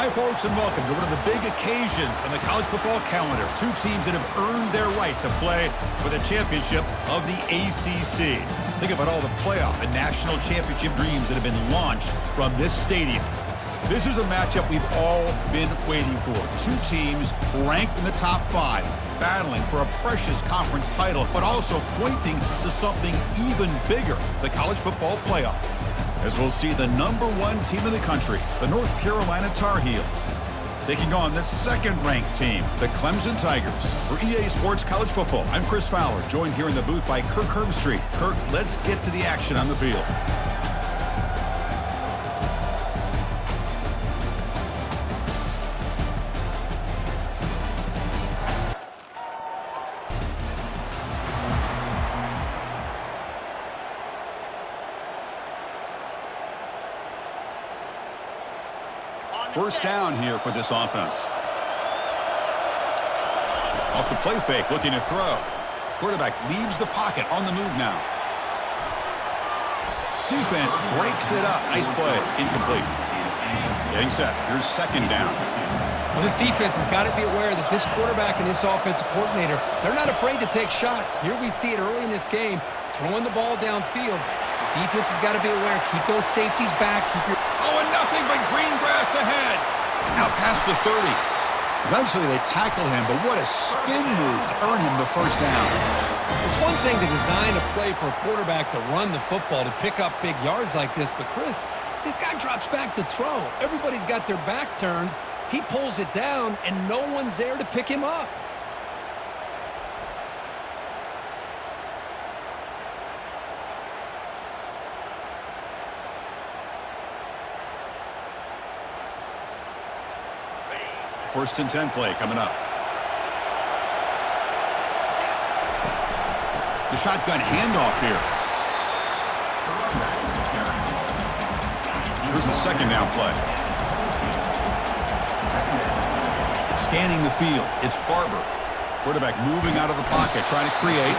Hi, folks, and welcome to one of the big occasions on the college football calendar. Two teams that have earned their right to play for the championship of the ACC. Think about all the playoff and national championship dreams that have been launched from this stadium. This is a matchup we've all been waiting for. Two teams ranked in the top 5, battling for a precious conference title, but also pointing to something even bigger, the college football playoff. As we'll see the #1 team in the country, the North Carolina Tar Heels, taking on the second-ranked team, the Clemson Tigers. For EA Sports College Football, I'm Chris Fowler, joined here in the booth by Kirk Herbstreit. Kirk, let's get to the action on the field. First down here for this offense. Off the play fake, looking to throw. Quarterback leaves the pocket on the move now. Defense breaks it up. Nice play. Incomplete. Getting set. Here's second down. Well, this defense has got to be aware that this quarterback and this offensive coordinator, they're not afraid to take shots. Here we see it early in this game, throwing the ball downfield. The defense has got to be aware. Keep those safeties back. Keep your... Oh, and nothing but green grass ahead. Out past the 30. Eventually they tackle him, but what a spin move to earn him the first down. It's one thing to design a play for a quarterback to run the football, to pick up big yards like this, but Chris, this guy drops back to throw. Everybody's got their back turned. He pulls it down, and no one's there to pick him up. First and 10 play coming up. The shotgun handoff here. Here's the second down play. Scanning the field, it's Barber. Quarterback moving out of the pocket, trying to create.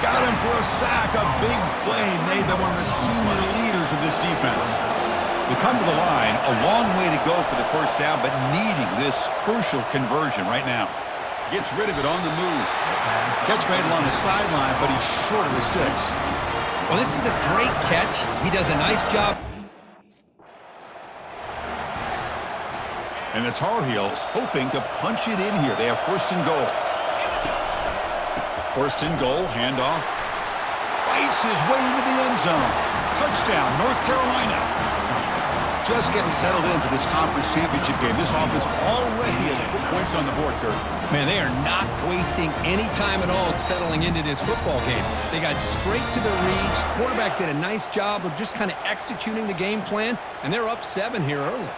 Got him for a sack, a big play made by one of the senior leaders of this defense. We come to the line, a long way to go for the first down, but needing this crucial conversion right now. Gets rid of it on the move. Catch made along the sideline, but he's short of the sticks. Well, this is a great catch. He does a nice job. And the Tar Heels hoping to punch it in here. They have first and goal. First and goal, handoff. Fights his way into the end zone. Touchdown, North Carolina. Just getting settled in for this conference championship game. This offense already has put points on the board, Kirk. Man, they are not wasting any time at all settling into this football game. They got straight to their reads. Quarterback did a nice job of just kind of executing the game plan, and they're up 7 here early.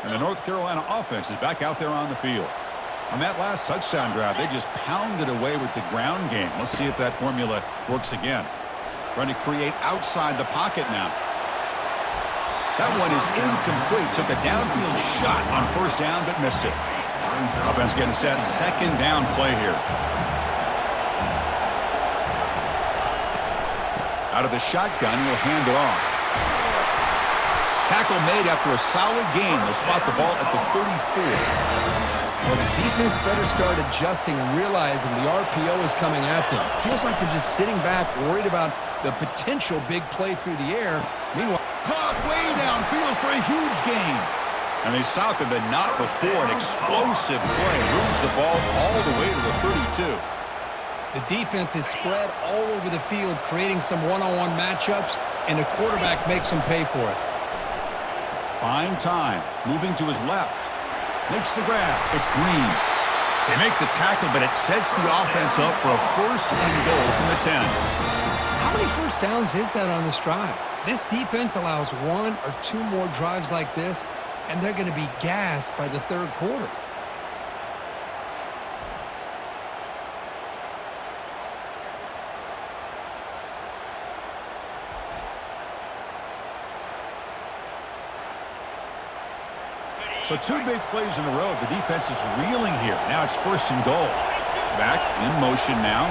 And the North Carolina offense is back out there on the field. On that last touchdown drive, they just pounded away with the ground game. Let's see if that formula works again. Trying to create outside the pocket now. That one is incomplete. Took a downfield shot on first down, but missed it. Offense getting set. Second down play here. Out of the shotgun, will hand it off. Tackle made after a solid gain. They'll spot the ball at the 34. Well, the defense better start adjusting and realizing the RPO is coming at them. Feels like they're just sitting back, worried about the potential big play through the air. Meanwhile, caught way downfield for a huge gain. And they stop him, but not before an explosive play. Moves the ball all the way to the 32. the defense is spread all over the field, creating some one-on-one matchups, and the quarterback makes them pay for it. Fine time. Moving to his left. Makes the grab. It's Green. They make the tackle, but it sets the offense up for a first and goal from the 10. How many first downs is that on this drive? This defense allows one or two more drives like this, and they're going to be gassed by the third quarter. So two big plays in a row. The defense is reeling here. Now it's first and goal. Back in motion now.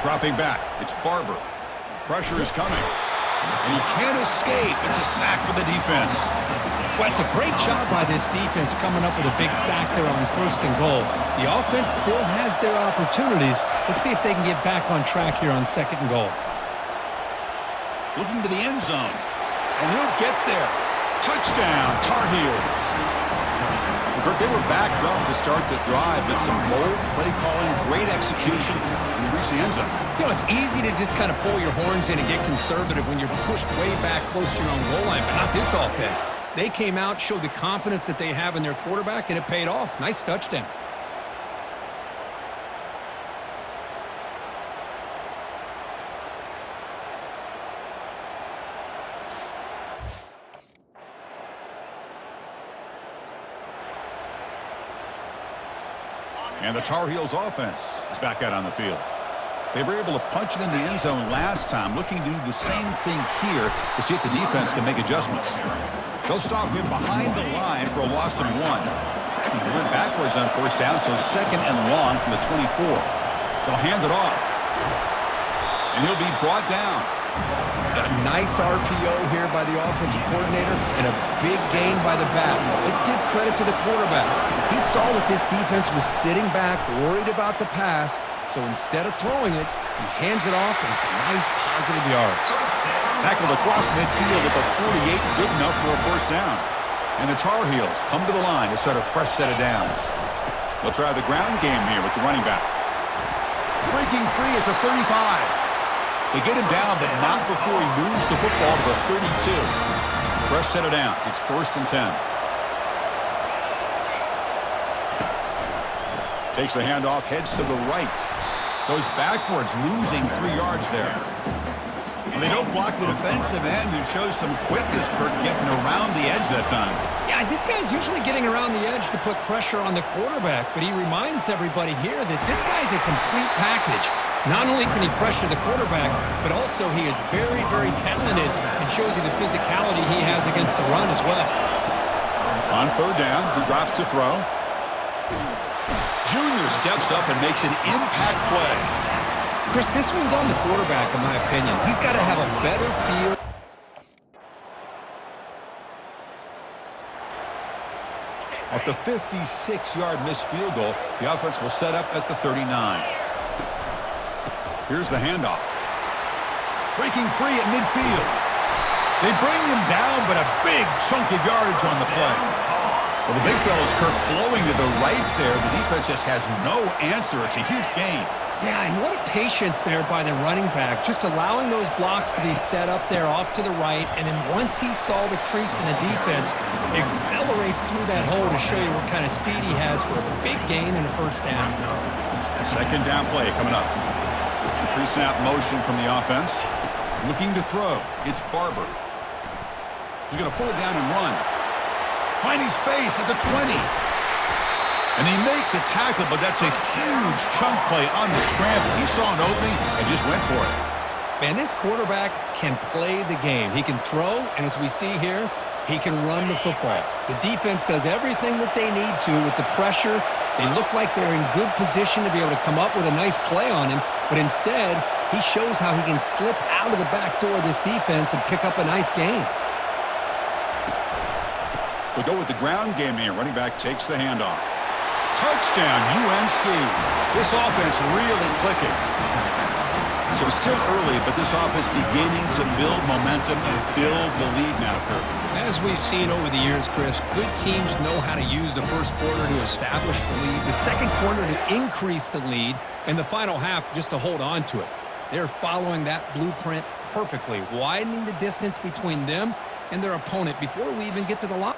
Dropping back. It's Barber. Pressure is coming. And he can't escape. It's a sack for the defense. Well, it's a great job by this defense coming up with a big sack there on first and goal. The offense still has their opportunities. Let's see if they can get back on track here on second and goal. Looking to the end zone. And he'll get there. Touchdown, Tar Heels. Kirk, they were backed up to start the drive, but some bold play calling, great execution, and they reached the end zone. You know, it's easy to just kind of pull your horns in and get conservative when you're pushed way back close to your own goal line, but not this offense. They came out, showed the confidence that they have in their quarterback, and it paid off. Nice touchdown. And the Tar Heels offense is back out on the field. They were able to punch it in the end zone last time, looking to do the same thing here to see if the defense can make adjustments. They'll stop him behind the line for a loss of 1. He went backwards on first down, so second and long from the 24. They'll hand it off. And he'll be brought down. A nice RPO here by the offensive coordinator and a big gain by the back. Let's give credit to the quarterback. He saw that this defense was sitting back, worried about the pass, so instead of throwing it, he hands it off and some nice positive yards. Tackled across midfield at the 48, good enough for a first down. And the Tar Heels come to the line to set a fresh set of downs. They'll try the ground game here with the running back. Breaking free at the 35. They get him down, but not before he moves the football to the 32. Fresh set of downs. It's first and 10. Takes the handoff, heads to the right. Goes backwards, losing 3 yards there. And they don't block the defensive end, who shows some quickness, Kirk, getting around the edge that time. Yeah, this guy's usually getting around the edge to put pressure on the quarterback, but he reminds everybody here that this guy's a complete package. Not only can he pressure the quarterback, but also he is very, very talented and shows you the physicality he has against the run as well. On third down, he drops to throw. Junior steps up and makes an impact play. Chris, this one's on the quarterback, in my opinion. He's got to have a better feel. Off the 56-yard missed field goal, the offense will set up at the 39. Here's the handoff. Breaking free at midfield. They bring him down, but a big chunk of yardage on the play. Well, the big fellow's Kirk flowing to the right there. The defense just has no answer. It's a huge gain. Yeah, and what a patience there by the running back, just allowing those blocks to be set up there off to the right, and then once he saw the crease in the defense, accelerates through that hole to show you what kind of speed he has for a big gain and a first down. Second down play coming up. Pre-snap motion from the offense. Looking to throw. It's Barber. He's going to pull it down and run. Finding space at the 20. And they make the tackle, but that's a huge chunk play on the scramble. He saw an opening and just went for it. Man, this quarterback can play the game. He can throw, and as we see here, he can run the football. The defense does everything that they need to with the pressure. They look like they're in good position to be able to come up with a nice play on him, but instead, he shows how he can slip out of the back door of this defense and pick up a nice gain. We'll go with the ground game here. Running back takes the handoff. Touchdown, UNC. This offense really clicking. So still early, but this offense beginning to build momentum and build the lead now, Kirk. As we've seen over the years, Chris, good teams know how to use the first quarter to establish the lead, the second quarter to increase the lead, and the final half just to hold on to it. They're following that blueprint perfectly, widening the distance between them and their opponent before we even get to the line.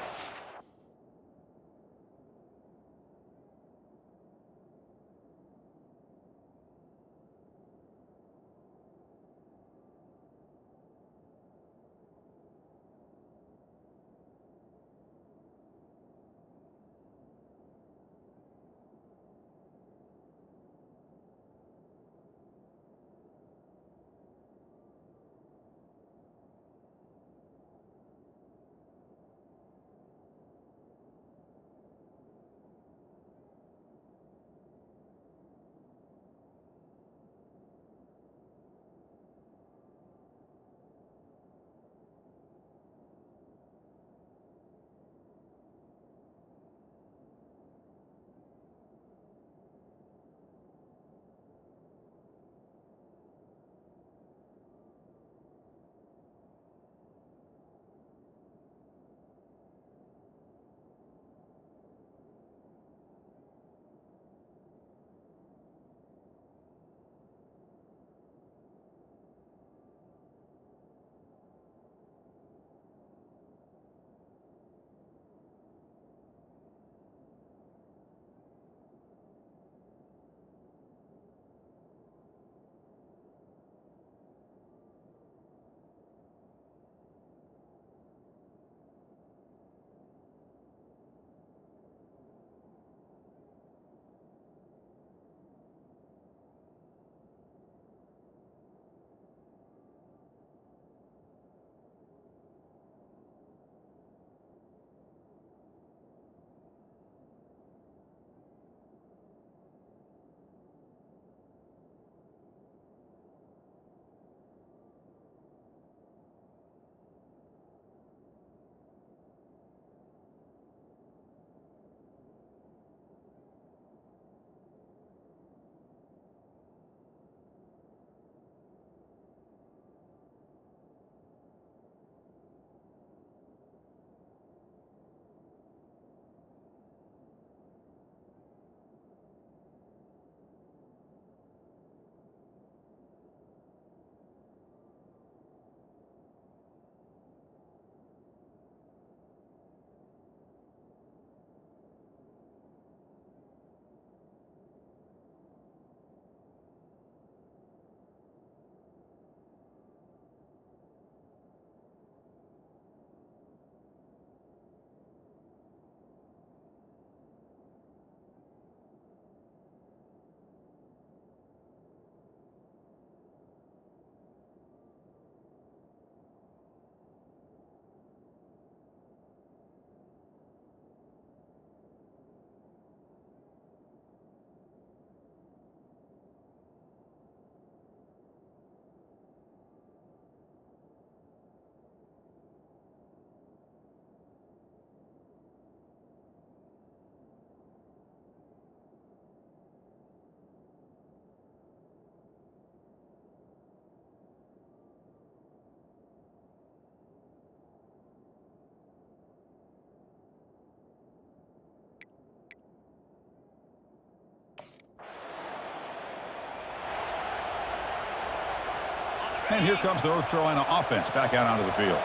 And here comes the North Carolina offense back out onto the field.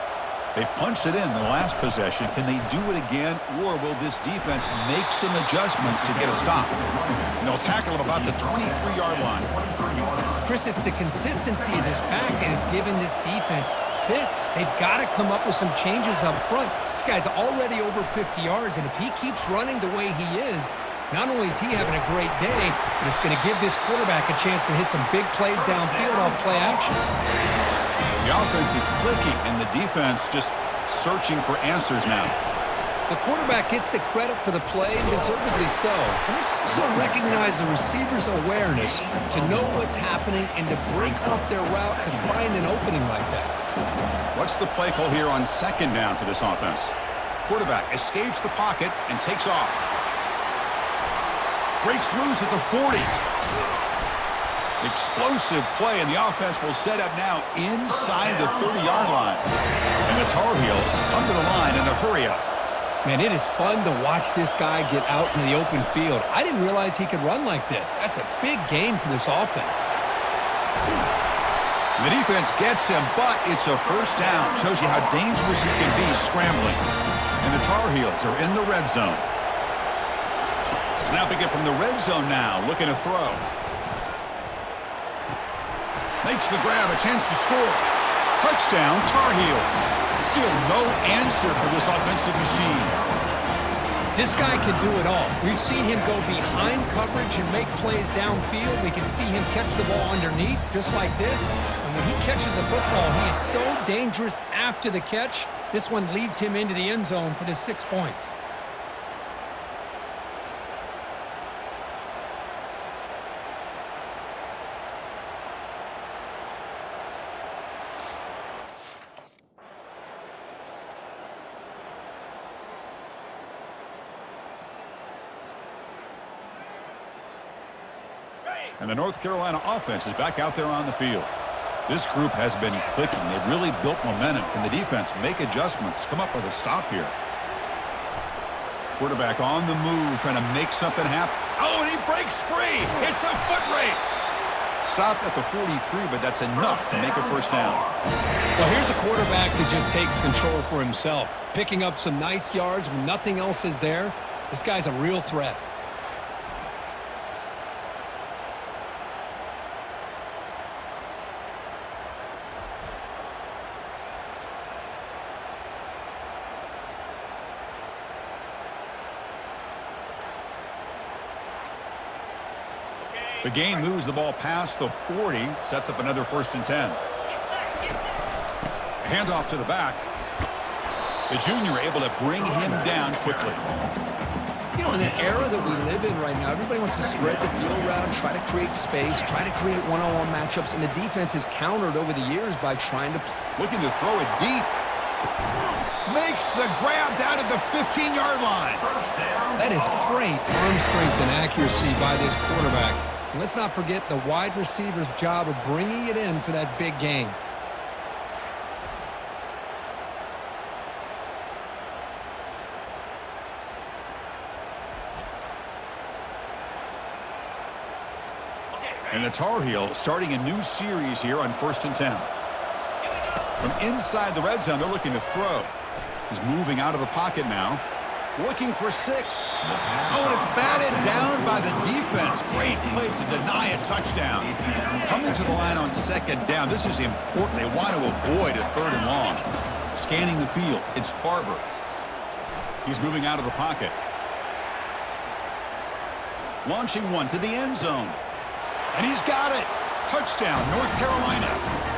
They punched it in the last possession. Can they do it again, or will this defense make some adjustments to get a stop? And they'll tackle him about the 23-yard line. Chris, it's the consistency of this pack that has given this defense fits. They've got to come up with some changes up front. guy's already over 50 yards, and if he keeps running the way he is, not only is he having a great day, but it's going to give this quarterback a chance to hit some big plays downfield off play action. The offense is clicking, and the defense just searching for answers now. The quarterback gets the credit for the play, and deservedly so. But let's also recognize the receiver's awareness to know what's happening and to break off their route to find an opening like that. What's the play call here on second down for this offense? Quarterback escapes the pocket and takes off. Breaks loose at the 40. Explosive play, and the offense will set up now inside the 30-yard line. And the Tar Heels come to the line in the hurry-up. Man, it is fun to watch this guy get out in the open field. I didn't realize he could run like this. That's a big gain for this offense. The defense gets him, but it's a first down. Shows you how dangerous he can be scrambling. And the Tar Heels are in the red zone. Snapping it from the red zone now, looking to throw. Makes the grab, a chance to score. Touchdown, Tar Heels. Still no answer for this offensive machine. This guy can do it all. We've seen him go behind coverage and make plays downfield. We can see him catch the ball underneath, just like this. And when he catches the football, he is so dangerous after the catch. This one leads him into the end zone for the 6 points. And the North Carolina offense is back out there on the field. This group has been clicking. They've really built momentum. Can the defense make adjustments? Come up with a stop here. Quarterback on the move, trying to make something happen. Oh, and he breaks free. It's a foot race. Stopped at the 43, but that's enough to make a first down. Well, here's a quarterback that just takes control for himself. Picking up some nice yards when nothing else is there. This guy's a real threat. The game moves the ball past the 40, sets up another 1st and 10. Handoff to the back. The junior able to bring him down quickly. You know, in the era that we live in right now, everybody wants to spread the field around, try to create space, try to create one-on-one matchups, and the defense is countered over the years by trying to... Looking to throw it deep. Makes the grab down at the 15-yard line. That is great arm strength and accuracy by this quarterback. And let's not forget the wide receiver's job of bringing it in for that big gain. And the Tar Heels starting a new series here on 1st and 10. From inside the red zone, they're looking to throw. He's moving out of the pocket now. Looking for 6. Oh, and it's batted down by the defense. Great play to deny a touchdown. Coming to the line on 2nd down. This is important. They want to avoid a 3rd and long. Scanning the field. It's Barber. He's moving out of the pocket. Launching one to the end zone. And he's got it. Touchdown, North Carolina.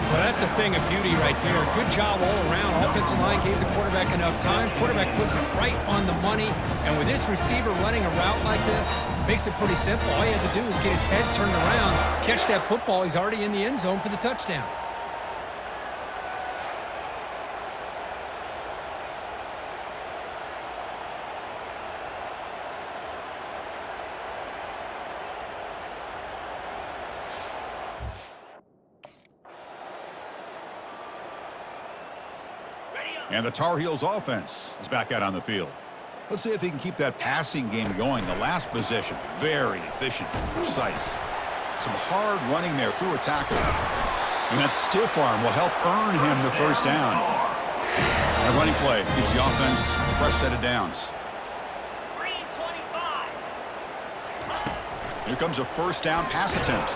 Well, that's a thing of beauty right there. Good job all around. Offensive line gave the quarterback enough time. Quarterback puts it right on the money. And with this receiver running a route like this, makes it pretty simple. All you have to do is get his head turned around, catch that football. He's already in the end zone for the touchdown. And the Tar Heels offense is back out on the field. Let's see if they can keep that passing game going. The last possession, very efficient, precise. Some hard running there through a tackle. And that stiff arm will help earn him the first down. A running play gives the offense a fresh set of downs. Here comes a first down pass attempt.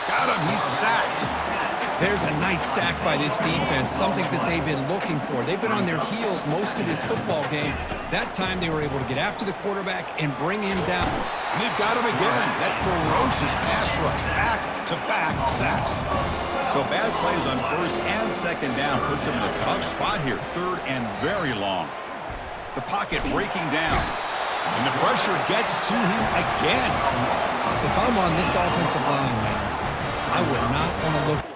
Got him, he's sacked. There's a nice sack by this defense, something that they've been looking for. They've been on their heels most of this football game. That time they were able to get after the quarterback and bring him down. And they've got him again. That ferocious pass rush, back-to-back sacks. So bad plays on first and second down puts him in a tough spot here. Third and very long. The pocket breaking down. And the pressure gets to him again. If I'm on this offensive line, man, I would not want to look.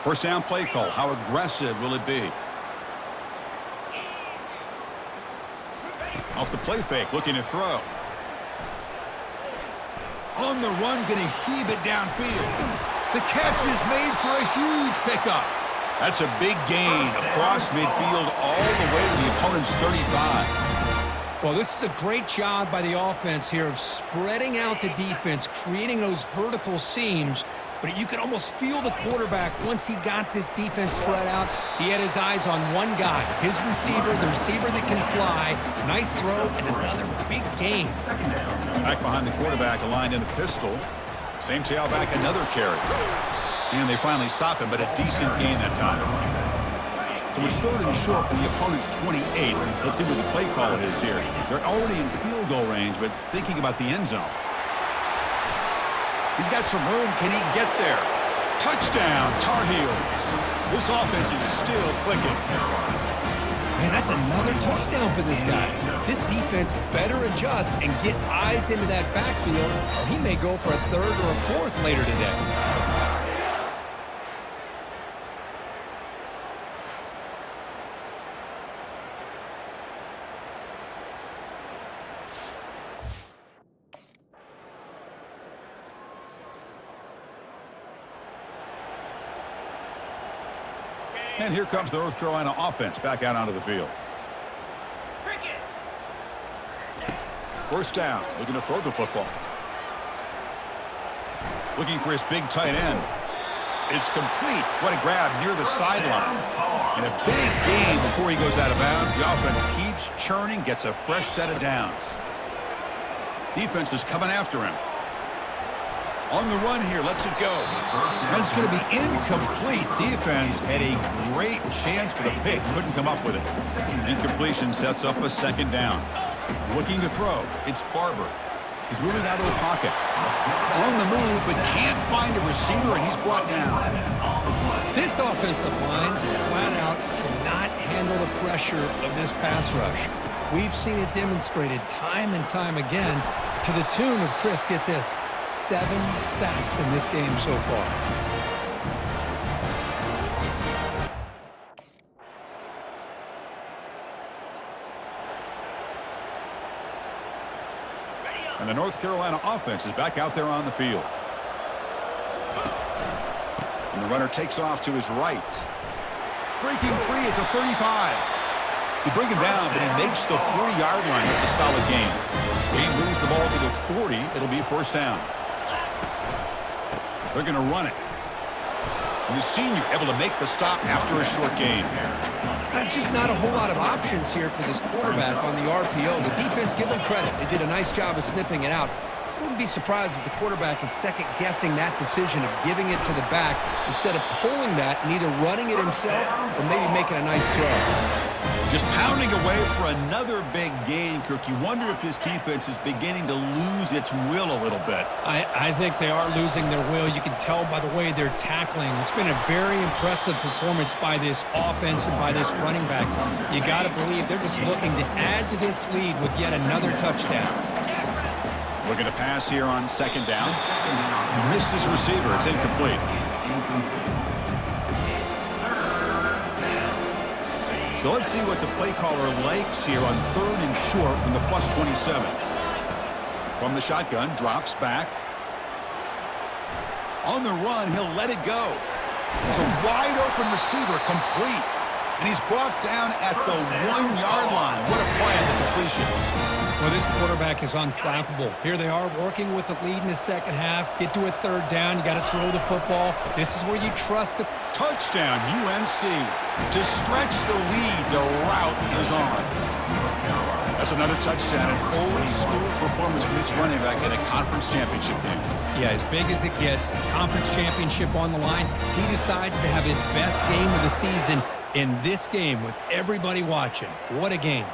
First down play call. How aggressive will it be? Off the play fake, looking to throw. On the run, going to heave it downfield. The catch is made for a huge pickup. That's a big gain across midfield all the way to the opponent's 35. Well, this is a great job by the offense here of spreading out the defense, creating those vertical seams. But you could almost feel the quarterback once he got this defense spread out. He had his eyes on one guy, his receiver, the receiver that can fly. Nice throw and another big gain. Back behind the quarterback, aligned in the pistol. Same tailback, another carry. And they finally stop him, but a decent gain that time. So it's 3rd and short from the opponent's 28. Let's see what the play call is here. They're already in field goal range, but thinking about the end zone. He's got some room. Can he get there? Touchdown, Tar Heels. This offense is still clicking. Man, that's another touchdown for this guy. This defense better adjust and get eyes into that backfield, or he may go for a 3rd or a 4th later today. And here comes the North Carolina offense back out onto the field. First down, looking to throw the football. Looking for his big tight end. It's complete. What a grab near the sideline. And a big gain before he goes out of bounds. The offense keeps churning, gets a fresh set of downs. Defense is coming after him. On the run here, lets it go. And it's going to be incomplete. Defense had a great chance for the pick. Couldn't come up with it. Incompletion sets up a 2nd down. Looking to throw. It's Barber. He's moving out of the pocket. On the move, but can't find a receiver, and he's brought down. This offensive line, flat out, cannot handle the pressure of this pass rush. We've seen it demonstrated time and time again to the tune of, Chris, get this, 7 sacks in this game so far. And the North Carolina offense is back out there on the field. And the runner takes off to his right. Breaking free at the 35. They bring him down, but he makes the 40-yard line. That's a solid gain. He moves the ball to the 40. It'll be 1st down. They're going to run it. And the senior able to make the stop after a short gain. There's just not a whole lot of options here for this quarterback on the RPO. The defense, give them credit. They did a nice job of sniffing it out. I wouldn't be surprised if the quarterback is second-guessing that decision of giving it to the back instead of pulling that and either running it himself or maybe making a nice throw. Just pounding away for another big gain, Kirk. You wonder if this defense is beginning to lose its will a little bit. I think they are losing their will. You can tell by the way they're tackling. It's been a very impressive performance by this offense and by this running back. You got to believe they're just looking to add to this lead with yet another touchdown. Looking to pass here on 2nd down. Missed his receiver. It's incomplete. So let's see what the play caller likes here on 3rd and short from the +27. From the shotgun, drops back. On the run, he'll let it go. There's a wide open receiver, complete. And he's brought down at the 1-yard line. What a play on the completion. Well, this quarterback is unflappable. Here they are working with the lead in the 2nd half. Get to a 3rd down. You got to throw the football. This is where you trust the touchdown, UNC. To stretch the lead, the route is on. That's another touchdown. An old school performance for this running back in a conference championship game. Yeah, as big as it gets, conference championship on the line. He decides to have his best game of the season in this game with everybody watching. What a game.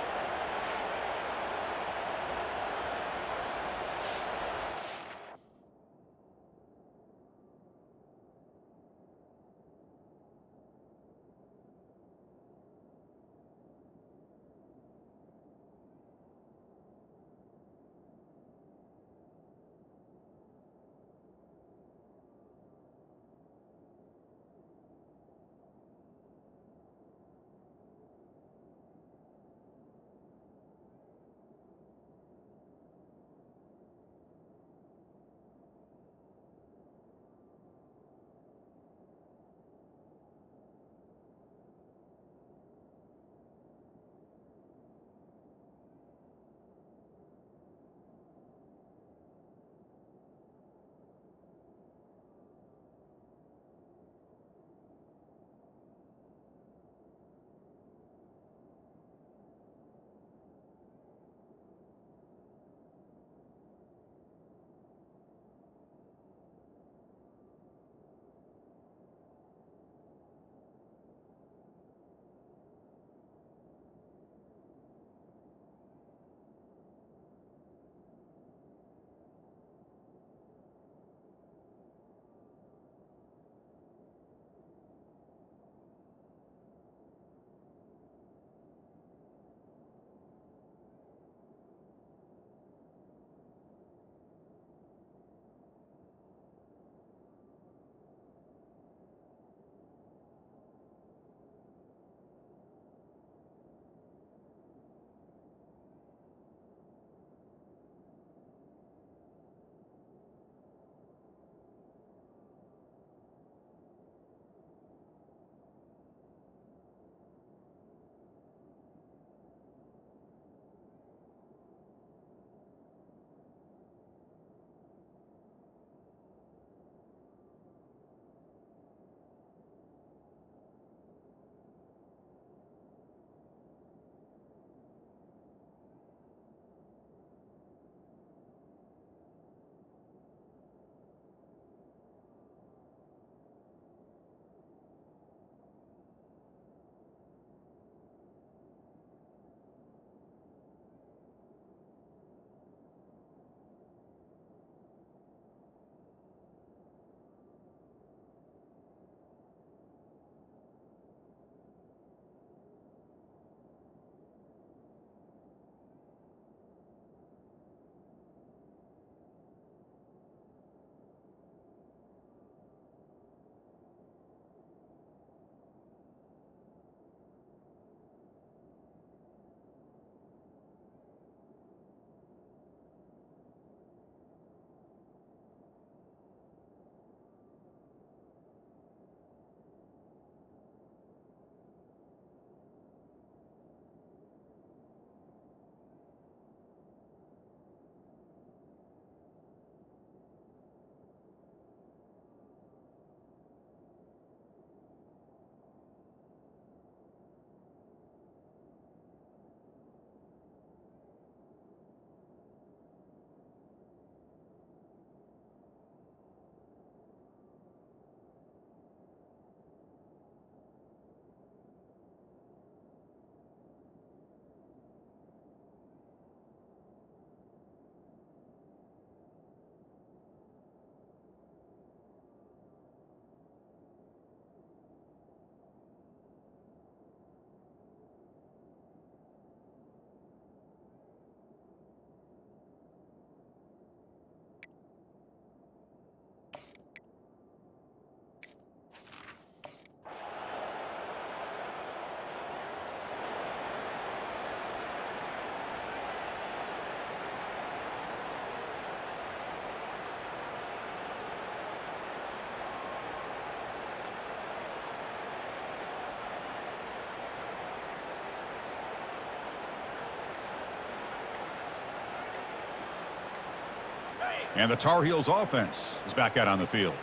And the Tar Heels offense is back out on the field.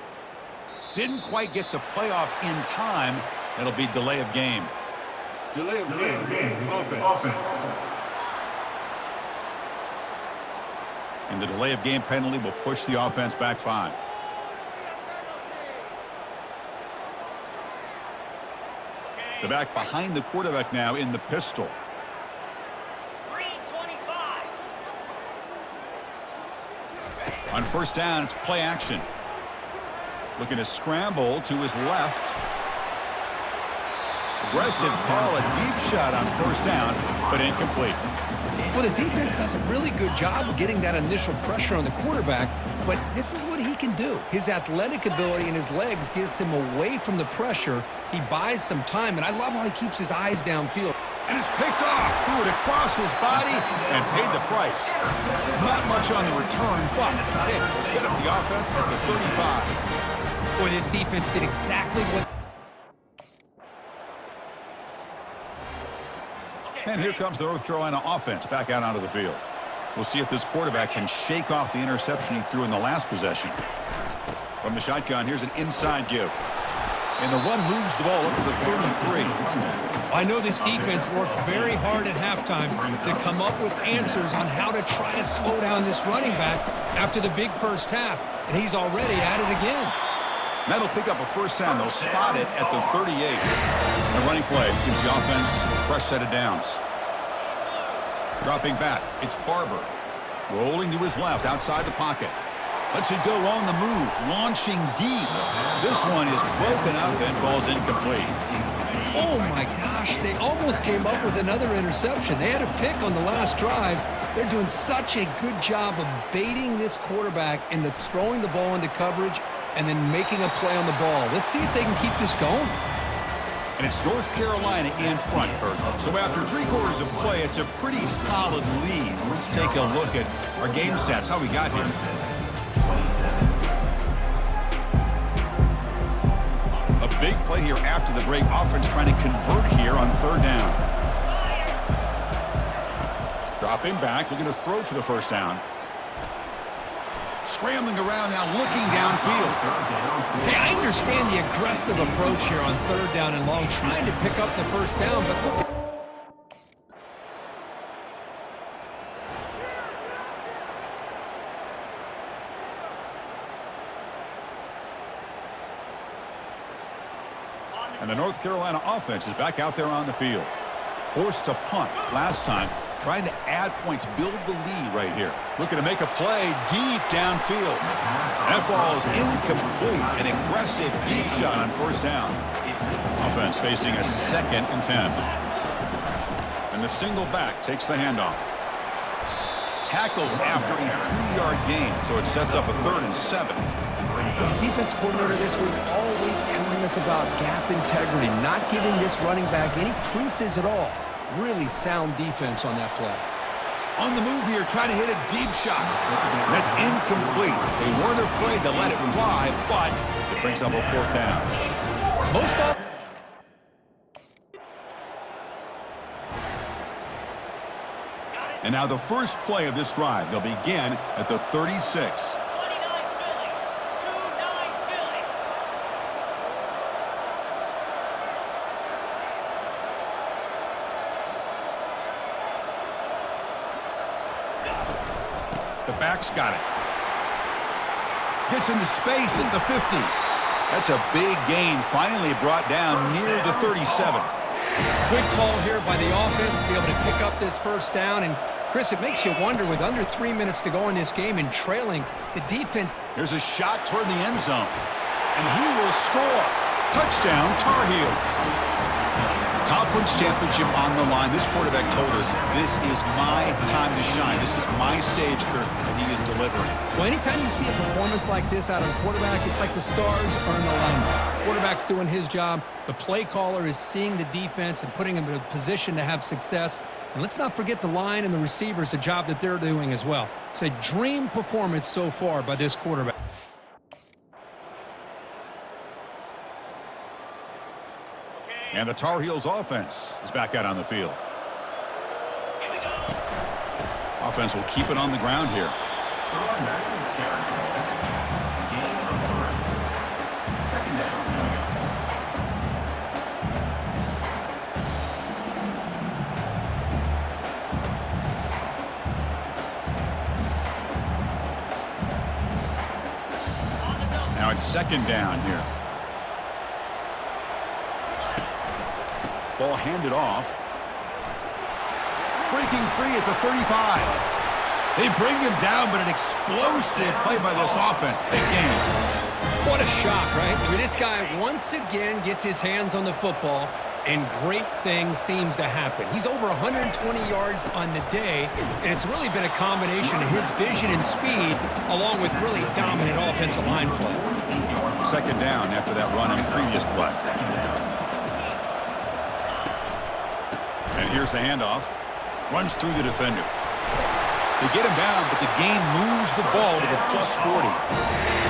Didn't quite get the playoff in time. It'll be delay of game. Delay of game. Offense. And the delay of game penalty will push the offense back 5. The back behind the quarterback now in the pistol. 3:25. On first down, it's play action. Looking to scramble to his left. Aggressive call, a deep shot on first down, but incomplete. Well, the defense does a really good job of getting that initial pressure on the quarterback, but this is what he can do. His athletic ability and his legs gets him away from the pressure. He buys some time, and I love how he keeps his eyes downfield. And it's picked off, threw it across his body, and paid the price. Not much on the return, but it will set up the offense at the 35. Boy, this defense did exactly what... And here comes the North Carolina offense back out onto the field. We'll see if this quarterback can shake off the interception he threw in the last possession. From the shotgun, here's an inside give. And the run moves the ball up to the 33. I know this defense worked very hard at halftime to come up with answers on how to try to slow down this running back after the big first half, and he's already at it again. That'll pick up a first down. They'll spot it at the 38. The running play gives the offense a fresh set of downs. Dropping back, it's Barber. Rolling to his left outside the pocket. Lets it go on the move, launching deep. This one is broken up and falls incomplete. Oh, my gosh, they almost came up with another interception. They had a pick on the last drive. They're doing such a good job of baiting this quarterback into throwing the ball into coverage and then making a play on the ball. Let's see if they can keep this going. And it's North Carolina in front, Kurt. So after 3 quarters of play, it's a pretty solid lead. Let's take a look at our game stats, how we got here. A big play here after the break. Offense trying to convert here on third down. Dropping back, looking to throw for the first down. Scrambling around now, looking downfield. Hey, I understand the aggressive approach here on third down and long, trying to pick up the first down, but look at... And the North Carolina offense is back out there on the field. Forced to punt last time. Trying to add points, build the lead right here. Looking to make a play deep downfield. That ball is incomplete. An aggressive deep shot on first down. Offense facing a 2nd and 10. And the single back takes the handoff. Tackled after a 3-yard gain, so it sets up a 3rd and 7. The defense coordinator this week all week telling us about gap integrity, not giving this running back any creases at all. Really sound defense on that play. On the move here, trying to hit a deep shot. That's incomplete. They weren't afraid to let it fly, but it brings up a 4th down. Most of... And now the first play of this drive. They'll begin at the 36. The back's got it. Gets into space at the 50. That's a big gain, finally brought down near the 37. Good call here by the offense to be able to pick up this first down. And, Chris, it makes you wonder, with under 3 minutes to go in this game and trailing, the defense... Here's a shot toward the end zone. And he will score. Touchdown, Tar Heels. Conference championship on the line. This quarterback told us, this is my time to shine. This is my stage, Kurt, and he is delivering. Well, anytime you see a performance like this out of a quarterback, it's like the stars are in alignment. The quarterback's doing his job. The play caller is seeing the defense and putting him in a position to have success. And let's not forget the line and the receivers, the job that they're doing as well. It's a dream performance so far by this quarterback. And the Tar Heels offense is back out on the field. Offense will keep it on the ground here. Now it's second down here. Ball handed off. Breaking free at the 35. They bring him down, but an explosive play by this offense. Big game. What a shock, right? I mean, this guy once again gets his hands on the football, and great things seems to happen. He's over 120 yards on the day, and it's really been a combination of his vision and speed along with really dominant offensive line play. Second down after that run in the previous play. And here's the handoff. Runs through the defender. They get him down, but the gain moves the ball to the plus 40.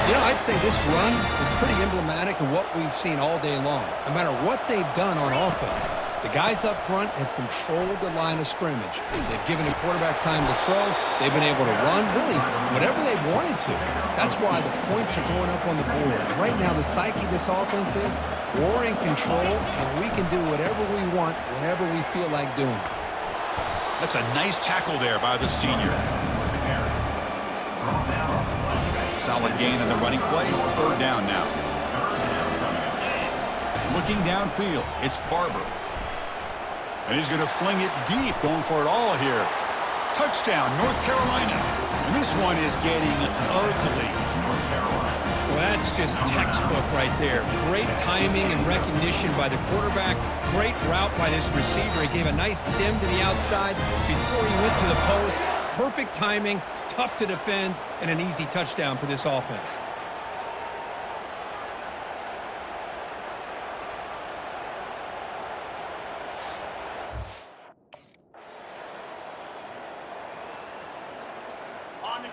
You know, I'd say this run is pretty emblematic of what we've seen all day long. No matter what they've done on offense, the guys up front have controlled the line of scrimmage. They've given the quarterback time to throw. They've been able to run, really, whatever they've wanted to. That's why the points are going up on the board. Right now, the psyche of this offense is we're in control, and we can do whatever we want, whenever we feel like doing it. That's a nice tackle there by the senior. Solid gain on the running play. Third down now. Looking downfield, it's Barber. And he's going to fling it deep, going for it all here. Touchdown, North Carolina. And this one is getting ugly. Well, that's just textbook right there. Great timing and recognition by the quarterback. Great route by this receiver. He gave a nice stem to the outside before he went to the post. Perfect timing, tough to defend, and an easy touchdown for this offense.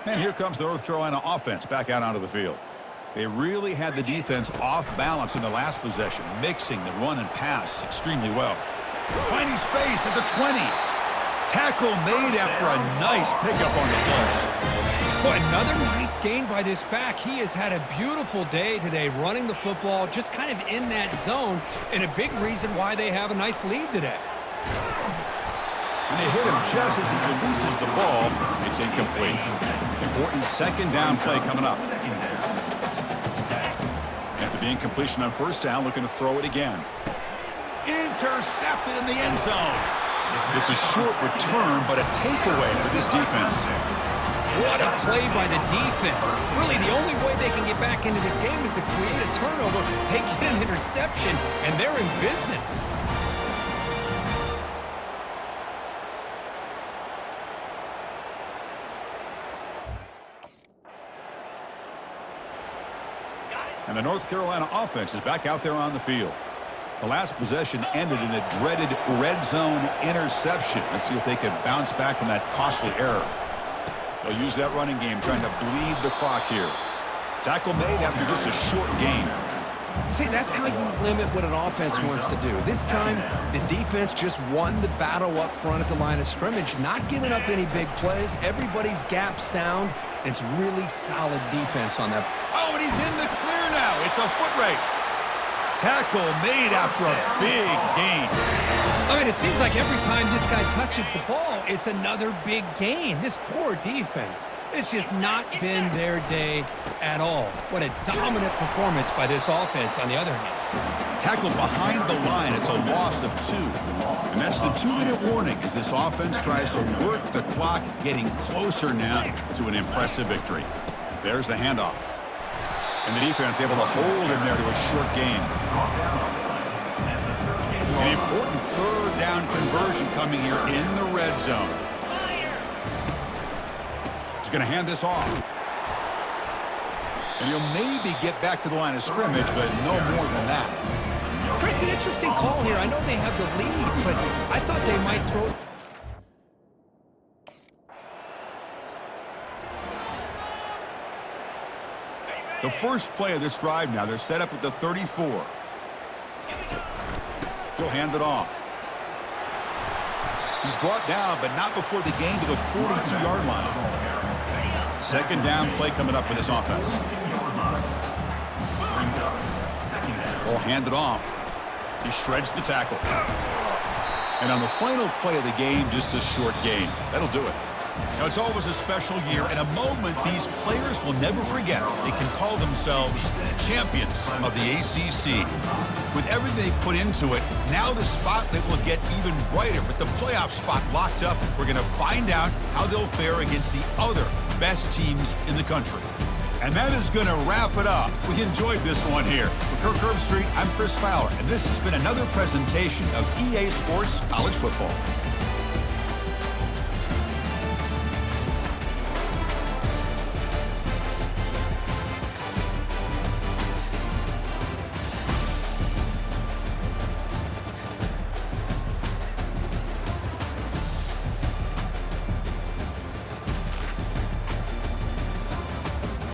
And here comes the North Carolina offense back out onto the field. They really had the defense off balance in the last possession, mixing the run and pass extremely well. Finding space at the 20. Tackle made after a nice pickup on the play. Boy, another nice gain by this back. He has had a beautiful day today running the football, just kind of in that zone, and a big reason why they have a nice lead today. And they hit him just as he releases the ball. It's incomplete. Important second down play coming up. After the incompletion on first down, looking to throw it again. Intercepted in the end zone. It's a short return, but a takeaway for this defense. What a play by the defense. Really, the only way they can get back into this game is to create a turnover. They get an interception, and they're in business. And the North Carolina offense is back out there on the field. The last possession ended in a dreaded red zone interception. Let's see if they can bounce back from that costly error. They'll use that running game trying to bleed the clock here. Tackle made after just a short gain. See, that's how you limit what an offense wants to do. This time, the defense just won the battle up front at the line of scrimmage, not giving up any big plays. Everybody's gap sound. It's really solid defense on that. Oh, and he's in the clear now. It's a foot race. Tackle made after a big gain. I mean, it seems like every time this guy touches the ball, it's another big gain. This poor defense, it's just not been their day at all. What a dominant performance by this offense on the other hand. Tackled behind the line. It's a loss of 2. And that's the 2-minute warning as this offense tries to work the clock, getting closer now to an impressive victory. There's the handoff. And the defense able to hold him there to a short gain. An important third down conversion coming here in the red zone. He's going to hand this off. And he'll maybe get back to the line of scrimmage, but no more than that. Chris, an interesting call here. I know they have the lead, but I thought they might throw. The first play of this drive now, they're set up at the 34. He'll hand it off. He's brought down, but not before the gain to the 42-yard line. Second down play coming up for this offense. Ball handed off. He shreds the tackle. And on the final play of the game, just a short gain. That'll do it. Now, it's always a special year and a moment these players will never forget. They can call themselves champions of the ACC. With everything they put into it, now the spotlight will get even brighter. With the playoff spot locked up, we're going to find out how they'll fare against the other best teams in the country. And that is going to wrap it up. We enjoyed this one here. For Kirk Herbstreit, I'm Chris Fowler, and this has been another presentation of EA Sports College Football.